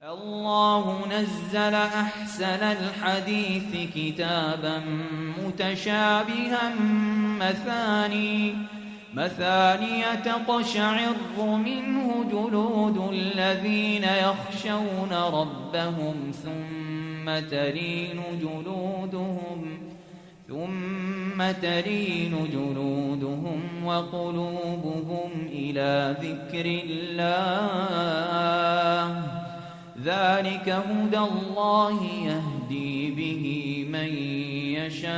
الله نزل أحسن الحديث كتابا متشابها مثاني تقشعر منه جلود الذين يخشون ربهم ثم تلين جلودهم وقلوبهم إلى ذكر الله ذلك هدى الله يهدي به من يشاء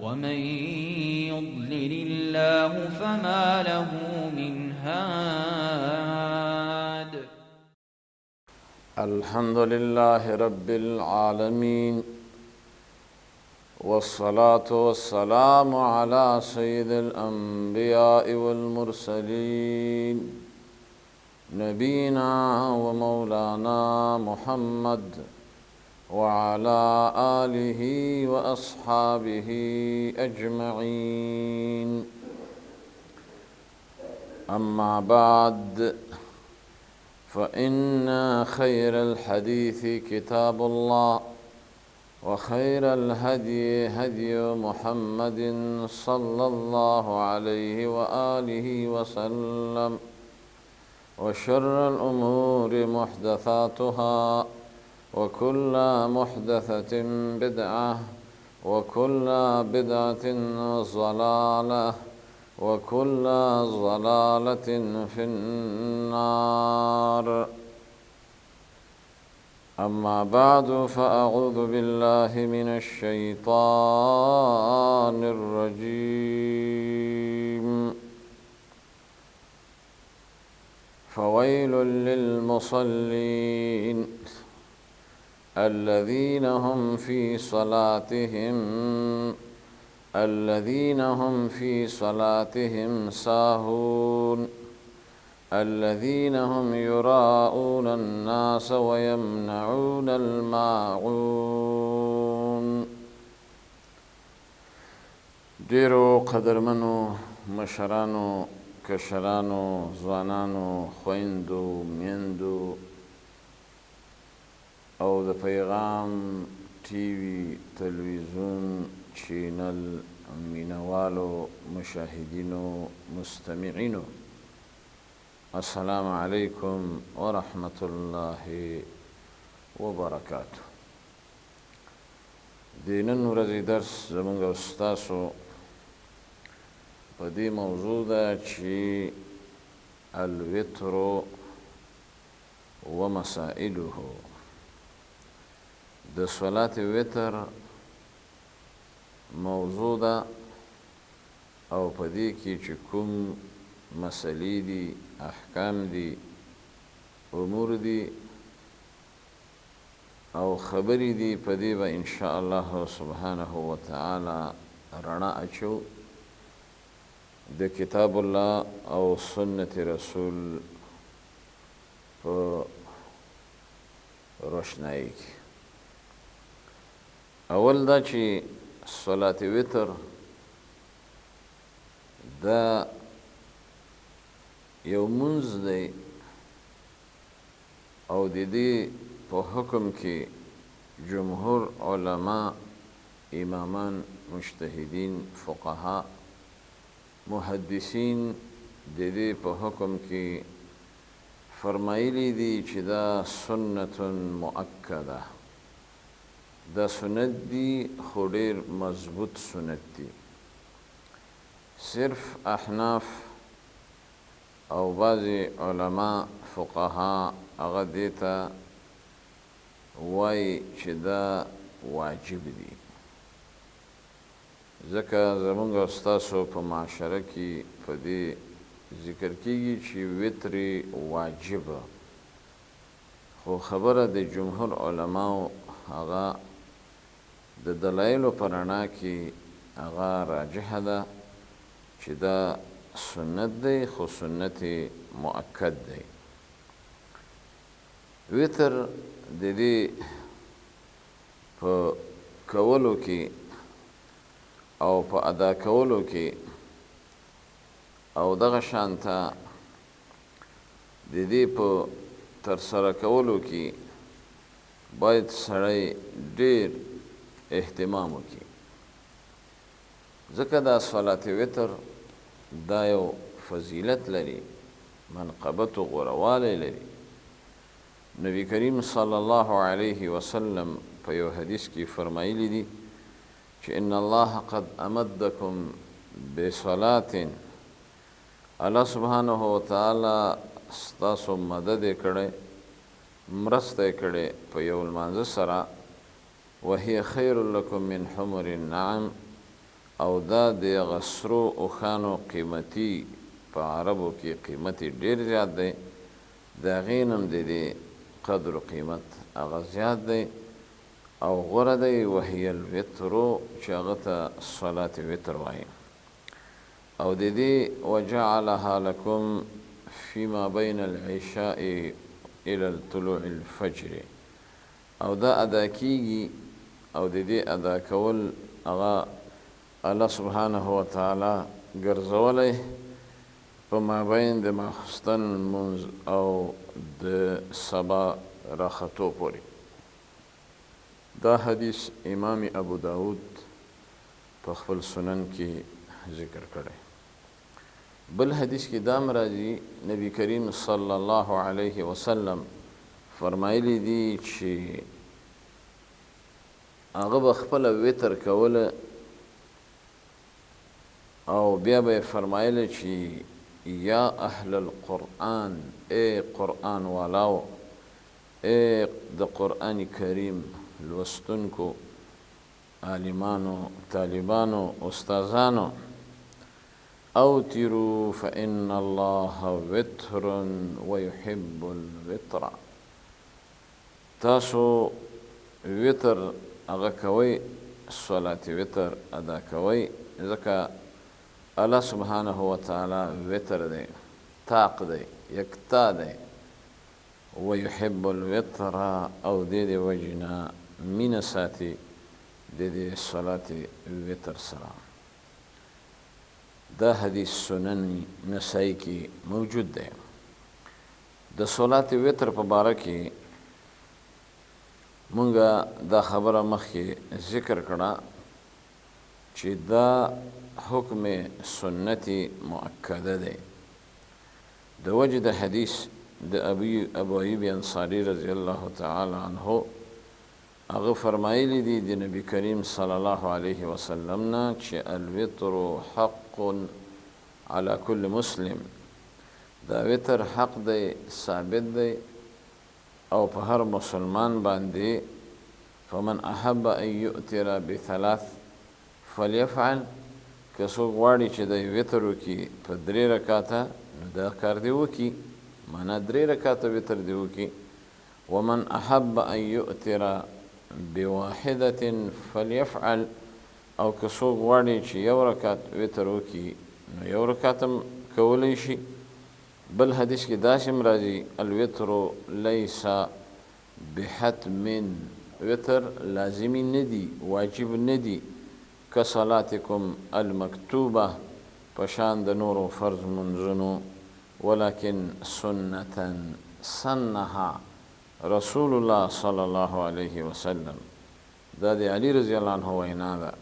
ومن يضلل الله فما له من هاد. الحمد لله رب العالمين، والصلاة والسلام على سيد الأنبياء والمرسلين نبينا ومولانا محمد وعلى آله وأصحابه أجمعين. أما بعد، فإن خير الحديث كتاب الله، وخير الهدي هدي محمد صلى الله عليه وآله وسلم، وشر الأمور محدثاتها، وكل محدثة بدعة، وكل بدعة ضلالة، وكل ضلالة في النار. أما بعد، فأعوذ بالله من الشيطان الرجيم. فويل للمصلين الذين هم في صلاتهم ساهون الذين هم يراءون الناس ويمنعون الماعون. ډیرو قدرمنو مشرانو، کشرانو، ځوانانو، خویندو، میندو او د پیغام ټي وي تلویزیون چینل مینوالو، مشاهدینو، مستمعینو، السلام علیکم ورحمة الله وبرکاته. د نن ورځې درس زموږ او ستاسو په دې موضوع ده چې الوتر ومسائله، د صلات وتر موضوع ده او په دې کې چې کوم مسلې دي، احکام دي، امور دي او خبرې دي، په دې به انشاء الله سبحانه وتعالی رڼا اچو د کتاب الله او سنت رسول په روشنايي کې. اول دا چې صلات وتر دا یو منځ دی او د دې په حکم کې جمهور علما، امامان، مجتهدین، فقها، محدثین د دې په حکم کې فرمایلی دي چې دا سنت مؤکده، دا سنت دی خو ډېر مضبوط سنت دی. صرف احناف او بعضی علما فقها هغه دې ته وایي چې دا واجب دی، ځکه زموږ او ستاسو په معاشره کې په دې ذکر کېږي چې وتر واجبه، خو خبره د جمهور علماو هغه د دلایلو په رڼا کې هغه راجحه ده چې دا سنت دی، خو سنت مؤکد دی. وتر د دې په کولو کې او په ادا کولو کې او دغه شانته د دې په ترسره کولو کې باید سړی ډېر اهتمام وکړي، ځکه دا صلات وتر دا یو فضیلت لري، منقبت و غوروالی لري. نبی کریم صلی الله علیه وسلم په یو حدیث کې فرمایلی دي چې ان الله قد امدکم بصلات، الله سبحانه وتعالی ستاسو مدد یې کړی، مرسته یې کړې په یو لمانځه سره، وهي خیر لکم من حمر النعم، او دا د هغه سرو اوښانو قیمتي په عربو کې قیمت یې ډېر زیات دی، د هغې نه هم د دې قدر و قیمت هغه زیات دی او غوره دی. وهي الوترو چې هغه ته صلات وتر وایي. او د دې وجعلها لکم فيما بين العشاء الى طلوع الفجر، او دا ادا کیږي او د دې ادا کول هغه الله سبحانه وتعالی ګرځولی په مابین د ماخستن لمونځ او د سبا راختو پورې. دا حدیث امام ابو داود په خپل سنن کې ذکر کړی. بل حدیث کې دام راځي نبی کریم صلی الله علیه وسلم فرمایلی دي چې هغه به خپله وتر کوله او بیا به یې فرمایله چې یا اهل القرآن، ای قرآن والاو، ای د قرآن کریم لوستونکو، عالمانو، طالبانو، استازانو، اوتروا فإن الله وتر ويحب الوتر، تاسو وتر هغه کوئ، صلات وتر ادا کوئ، ځکه الله سبحانه وتعالی وتر دی، طاق دی، یکتا دی، ويحب الوتر، او د دې وجې نه مینه ساتي د دې صلات وتر سره. دا حدیث سنن نسائی کی موجود دی. د صلات وتر په باره کې مونږه دا خبره مخکې ذکر کړه چې دا حکم سنتی مؤکده دی د وجه د حدیث د ابو ایوب انصاری رضی الله تعالی عنه. هغه فرمایلی دي د نبی کریم صلی الله علیه وسلم نه چې الوتر حق علی کل مسلم، دا وتر حق دی، ثابت دی او په هر مسلمان باندې. فمن احب ان یؤتر بثلاث فلیفعل، که څوک غواړي چې د وتر وکړي په 3 رکعاته نو دا کار دی وکړي، معنا 3 رکعاته وتر دی وکړي. ومن احب ان یؤتر بواحدة فلیفعل، او که څوک غواړي چې 1 رکعت وتر وکړي نو 1 رکعت هم کولی شي. بل حدیث کې داسې هم راځي الوتر لیس بحتم، وتر لازمی ندی، واجب ندی، کصلاتکم المکتوبه، پشان د نورو فرض منځونو، ولکن سنتا سنها رسول الله صلی الله علیه وسلم. دا د علی رضی الله عنه وینا ده،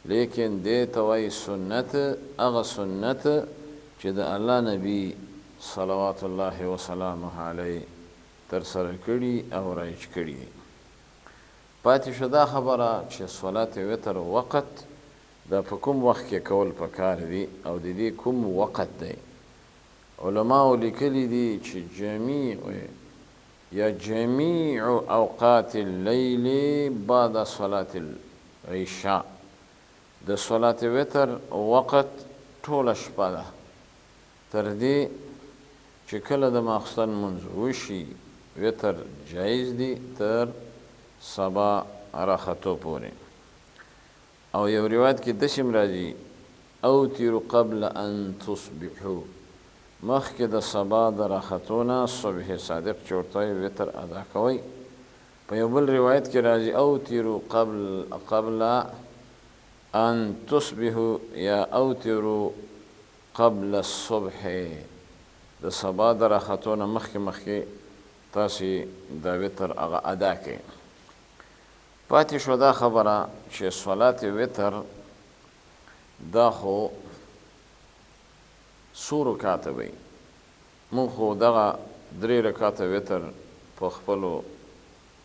لیکن دې ته وایي سنت، هغه سنت چې د الله نبی صلوات الله وسلامه علیه ترسره کړي او رایج کړي. پاتې شو دا خبره چې صلات وتر وقت دا په کوم وخت کې کول پکار دي او د دې کوم وقت دی. علماء لیکلي دي چې جميع اوقات الليل بعد صلاة العشاء، د صلات وتر وقت ټوله شپه ده، تر دې چې کله د ماخستن منځ وشي وتر جایز دی تر سبا راختو پورې. او یو روایت کې داسې هم راځي اوتروا قبل ان تصبحوا، مخکې د سبا د راختو نه صبح صادق چې ورته وایي وتر ادا کوئ. په یو بل روایت کې راځي اوتروا قبل ان تصبحوا یا اوتروا قبل الصبح، د د سبا د راختو نه مخکې تاسې دا وتر هغه ادا کړئ. پاتې شو دا خبره چې صلات وتر دا خو څو رکاته وي. مونږ خو دغه 3 رکاته وتر په خپلو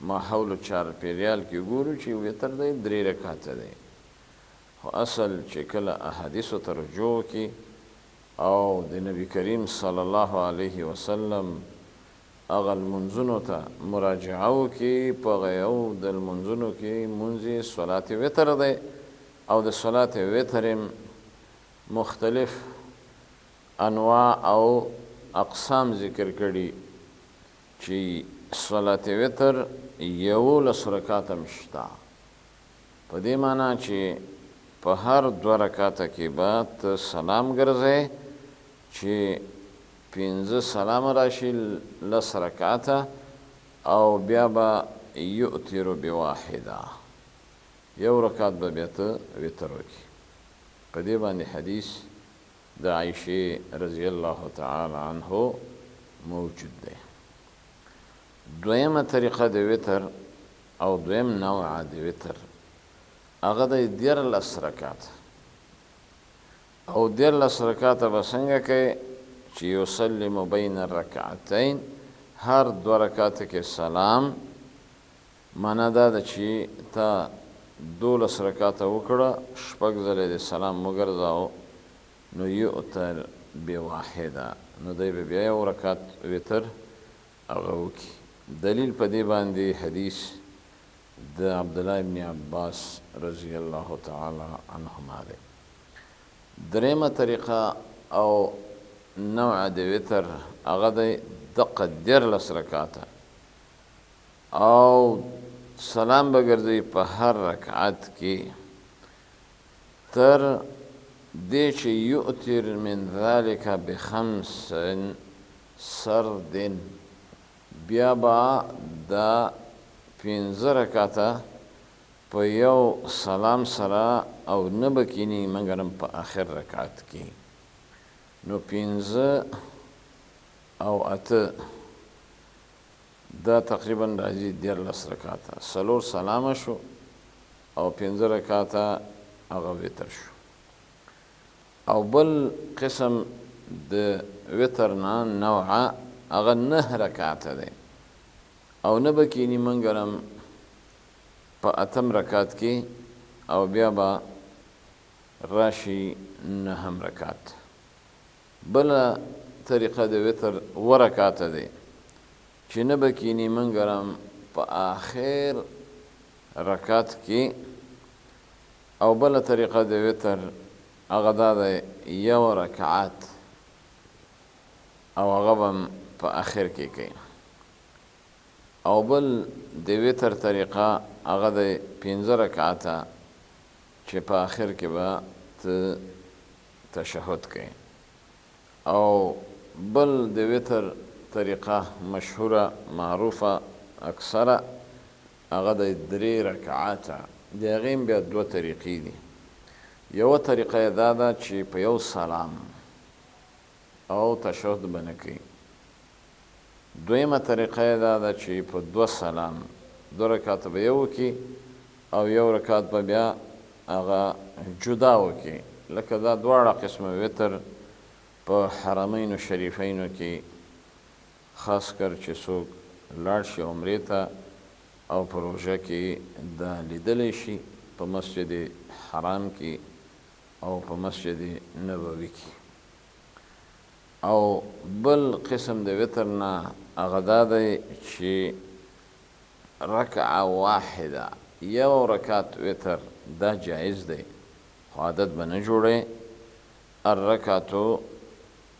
ماحولو چارپیریال کې ګورو چې وتر دی 3 رکاته دی، خو اصل چې کله احادیثو ته رجوع وکړي او د نبي کریم صلی الله علیه وسلم هغه لمونځونو ته مراجعه وکړي، په هغه یو د لمونځونو کې مونځ یې صلات وتر دی او د صلات وتر مختلف انواع او اقسام ذکر کړي چې صلات وتر 11 رکعاته شته. په دې معنی چې په هر 2 رکعاته کې به ته سلام ګرځې چې 5 سلام راشي 10 رکعاته او بیا به یؤتر بواحده 1 رکعت به بیا ته وتر وکړي. په دې باندې حدیث د عائشې رضی الله تعالی عنه موجود دی. دویمه طریقه د وتر او دویم نوع د وتر هغه د 14 رکعات او 14 رکعاته به څنګه کوي چې یسلم بین الرکعتین، هر 2 رکعاته کې سلام. معنا دا ده چې تا 12 رکعاته وکړه، 6 ځله د سلام وګرځاو، نو یؤتر بواحده، نو دی به بیا 1 رکعت وتر هغه وکړي. دلیل په دې باندې حدیث د عبدالله ابن عباس رضی الله تعالی عنهما دی. درېمه طریقه او نوع د وتر هغه دی دقه 14 رکعاته او سلام به ګرځي په هر رکعت کې تر دې چې یؤتر من ذلك ب5 سرد، بیا به دا 15 رکعاته په یو سلام سره او نه به کینی مګرم په آخر رکعت کې، نو 15 او 8 دا تقریبا راځي 14 رکعاته. 4 سلام شو او 15 رکعاته هغه وتر شو. او بل قسم د وتر نه نوعه هغه 9 رکعاته دی او نه به کینی منګرم په 8 رکعت کې او بیا به راشي 9 رکعت. بله طریقه د وتر 2 رکعاته دی چې نه به کینی منګرم په آخر رکعت کې، او بله طریقه د وتر هغه دا دی 1 رکعت او هغه به په آخر کې کوي. او بل د وتر طریقه هغه د 15 رکعاته چې په آخر کې به ته تشهد کوي. او بل د وتر طریقه مشهوره معروفه اکثره هغه د 3 رکعاته. د هغې بیا 2 طریقې دي. یوه طریقه یې دا ده چې په یو سلام او تشهد به نه کوي. دویمه طریقه یې دا ده چې په 2 سلام 2 رکعاته به یو وکړي او 1 رکعت به بیا هغه جدا وکړي. لکه دا دواړه قسمه وتر په حرمینو شریفینو کې خاص کر چې څوک لاړ شي عمرې ته او په روژه کې دا لیدلی شي په مسجد حرام کې او په مسجد نبوي کې. او بل قسم د وتر نه هغه دا دی چې رکعه واحده 1 رکعت وتر دا جایز دی، خو عادت به نه جوړی. الرکعتو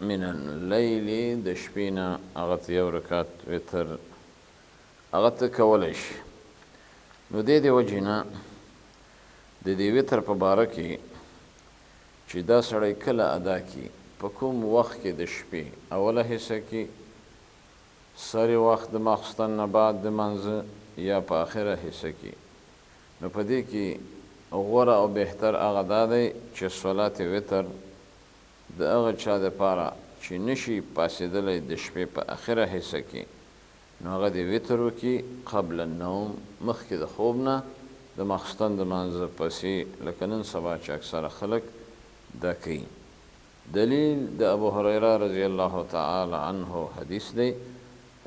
من اللیل د شپې نه هغه ته 1 رکعت وتر هغه ته کولی شي. نو دې وجې نه د دې وتر په باره کې چې دا سړی کله ادا کړي، په کوم وخت کې د شپې اوله حصه کې، سری وخت د ماخستن نه بعد د منځه، یا په آخره حصه کې، نو په دې کې غوره او بهتر هغه دا دی چې صلات وتر د هغه چا دپاره چې نشي پاسېدلی د شپې په اخره حصه کې نو هغه د وتر وکړي قبل النوم مخکې د خوب نه د ماخستن د لمانځه پسې لکه نن سبا چې اکثره خلک دا کوي. دلیل د ابو هریره رضی الله تعالی عنه حدیث دی،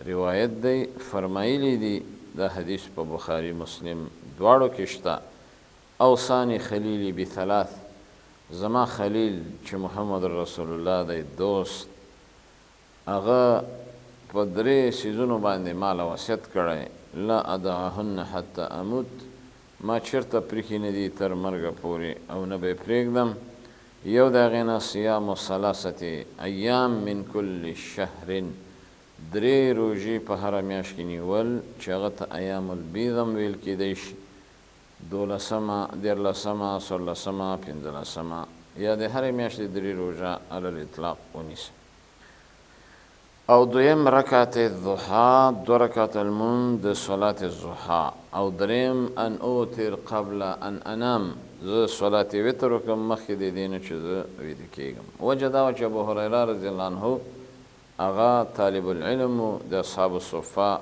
روایت دی، فرمایلی دی دا حدیث په بخاری مسلم دواړو کې شته. اوصانی خلیلی بثلاث، زما خلیل چې محمد رسول الله دی دوست، هغه په 3 سیزونو باندې مال وصیت کړی، لا ادعهن حتی اموت، ما چرته پریښي نه دي تر مرګه پورې او نه به یې پرېږدم. یو د هغې نه صیام 3 ایام من کل شهر، 3 روژې په هره میاشت کې نیول چې هغه ته ایام البیض هم ویل کېدی شي، 12مه، 14مه، 16مه، 15مه، یا د هرې میاشتې 3 روژه علی الاطلاق ونیسه. او دویم رکعت الضحا، 2 رکعت المون د صلات الضحا. او دریم ان اوتر قبل ان انام، زه صلات وتر وکړم مخکې د دې نه چې زه ویده کېږم. وجه دا وه چې ابو هریره رضی الله عنه هغه طالب العلم و، د اصحاب الصفه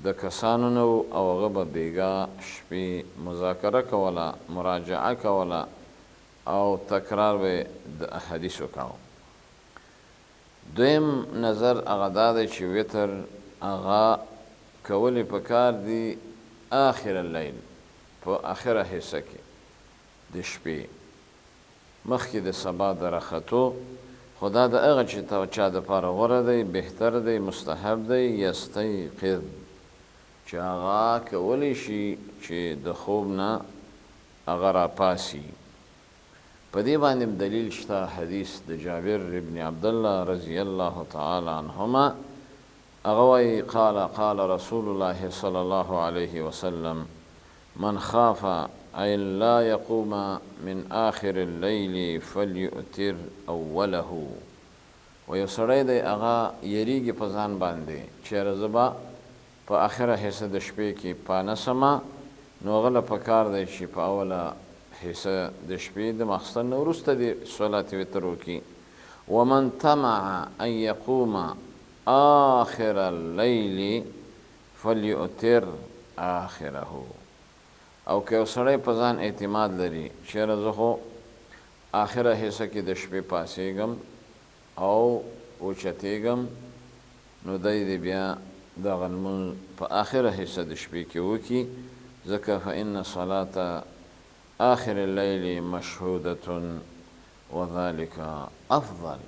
د کسانو نه و، او هغه به بیګا شپې مذاکره کوله، مراجعه کوله او تکرار به د احادیثو کاوه. دویم نظر هغه دا دی چې وتر هغه کولی پکار دی آخر اللیل، په آخره حصه کې د شپې مخکې د سبا د راختو. خو دا د هغه چې چا دپاره غوره دی، بهتر دی، مستحب دی، یستیقظ، چې هغه کولی شي چې د خوب نه هغه راپاسي. په دې باندې دلیل شته حدیث د جابر ابن عبدالله رضی الله تعالی عنهما، هغه وایي قال رسول الله صلی الله علیه وسلم من خاف ان لا يقوم من آخر الليل فليؤتر اوله. و یو سړی دی هغه یریږي په ځان باندې چېرې زه به په آخره حصه د شپې کې پانسمه، نو هغه له پکار دی چې په اوله حصه د شپې د ماخستن نه وروسته د صلات وتر وکړي. ومن طمع ان يقوم آخر الليل فليؤتر آخره. او که یو سړی په ځان اعتماد لري چېرې زه خو آخره حصه کې د شپې پاسېږم او اوچتېږم، نو دی دې بیا دغه لمونځ په آخره حصه د شپې کې وکړي، ځکه فإن صلاة آخر الليل مشهودة وذلك افضل،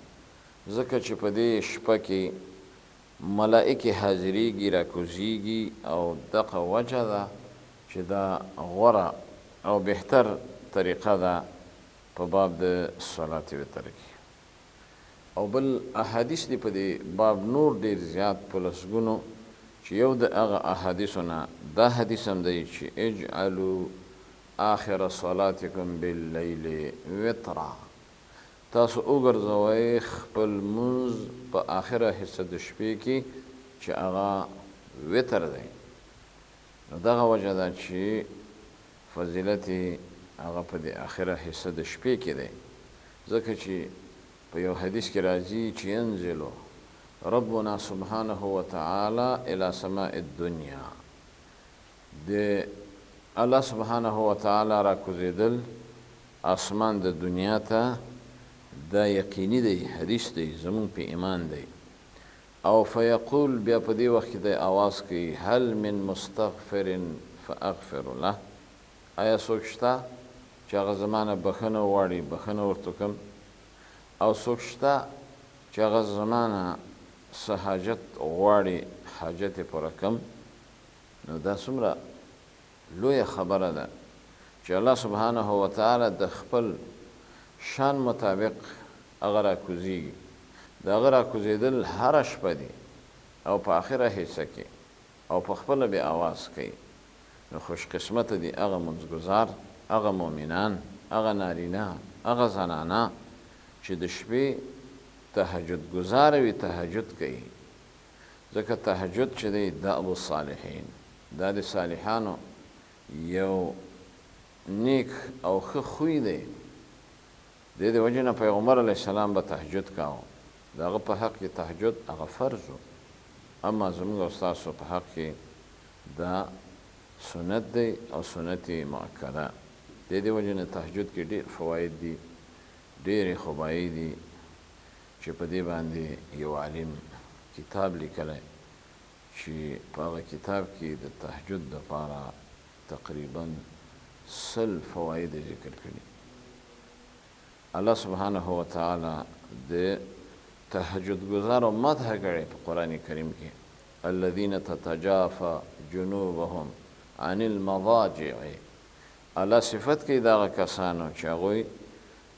ځکه چې په دې شپه کې ملائکې حاضریږي، راکوزیږي، او دغه وجه ده چې دا غوره او بهتر طریقه ده په باب د صلات وتر کې. او بل احادیث دی په دې باب نور ډېر زیات په لسګونو، چې یو د هغه احادیثو نه دا حدیث هم دی چې اجعلوا آخر صلاتکم باللیل وترا، تاسو وګرځوئ خپل لمونځ په آخره حصه د شپې کې چې هغه وتر دی. نو دغه وجه ده چې فضیلت هغه په دې آخره حصه د شپې کې دی، ځکه چې په یو حدیث کې راځي چې ينزل ربنا سبحانه وتعالى الى سماء الدنيا، د الله سبحانه وتعالى را کوزیدل اسمان د دنیا ته، دا یقیني دی، حدیث دی، زمون په ایمان دی. او فیقول، بیا په دې وخت کې د آواز کوي هل من مستغفر فاغفر له، آیا څوک شته چې هغه زمانه بخښنه وغواړي بخښنه ورته کړم، او څوک شته چې هغه زمانه څه حاجت غواړي حاجت یې پوره کړم. نو دا څومره لویه خبره ده چې الله سبحانه وتعالی د خپل شان مطابق هغه راکوزیږي. د هغه راکوزېدل هره شپه دي او په آخره حصه کې، او په خپله بې آواز کوي. نو خوش قسمته دي هغه منځګزار، هغه مؤمنان، هغه نارینه، هغه زنانه چې د شپې تهجد گزاره وي، تهجد کوي. ځکه تهجد چې دی دا ابو صالحین، دا د صالحانو یو نیک او ښه خوی دی. د دې وجې نه پیغمبر علیه السلام به تهجد کاوه، دغه په حق کې تهجد هغه فرض و، اما زموږ او ستاسو په حق کې دا سنت دی او سنت مؤکده. د دې وجې نه تهجد کې ډېر فواید دي، ډېرې خوبایي دي چې په دې باندې یو عالم کتاب لیکلی چې په هغه کتاب کې د تهجد دپاره تقریبا 100 فواید ذکر کړي. الله سبحانه وتعالی د تهجد گزارو مدح کړي په قرآن کریم کې، الذين تتجافى جنوبهم عن المضاجع. الله صفت کوي دغه کسانو چې هغوی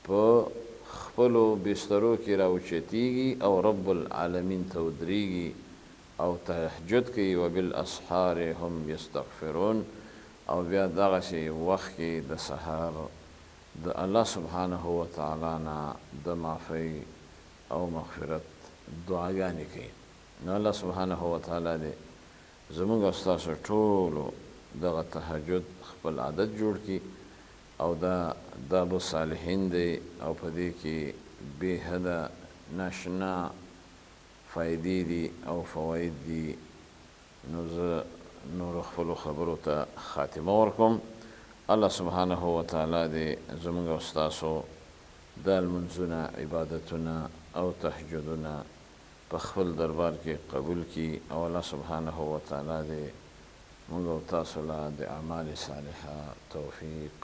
په خپلو بسترو کې راوچتیږي او رب العالمین ته ودرېږي او تهجد کوي، وبالاسحار هم یستغفرون، او بیا دغسې وخت کې د سهار د الله سبحانه وتعالی نه د معافۍ او مغفرت دعاګانې کوي. نو الله سبحانه وتعالی دې زموږ او ستاسو ټولو دغه تهجد خپل عادت جوړ کړي، او دا داب الصالحین دی او په دې کې بې حده ناشنا فایدې دي او فواید دي. نو زه نور خپلو خبرو ته خاتمه ورکوم. الله سبحانه وتعالی دې زموږ او ستاسو دا لمونځونه، عبادتونه او تهجدونه په خپل دربار کې قبول کړي، او الله سبحانه وتعالی دې موږ او تاسو له د اعمال صالحه توفیق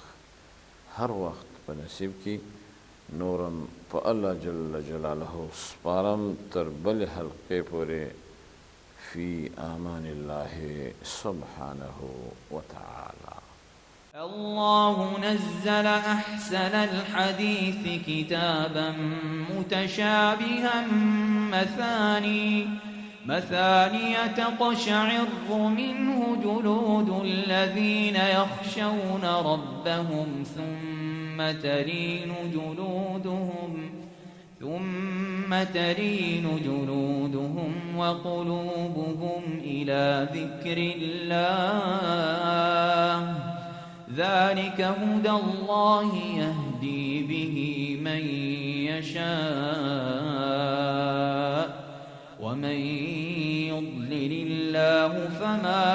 هر وخت په نصیب کړي. نورم په الله جل جلاله سپارم تر بلې حلقې پورې. فی امان الله سبحانه وتعالى. الله نزل أحسن الحديث كتابا متشابها مثاني تقشعر منه جلود الذين يخشون ربهم ثم تلين جلودهم وقلوبهم إلى ذكر الله ذلك هدى الله يهدي به من يشاء ومن يضلل الله فما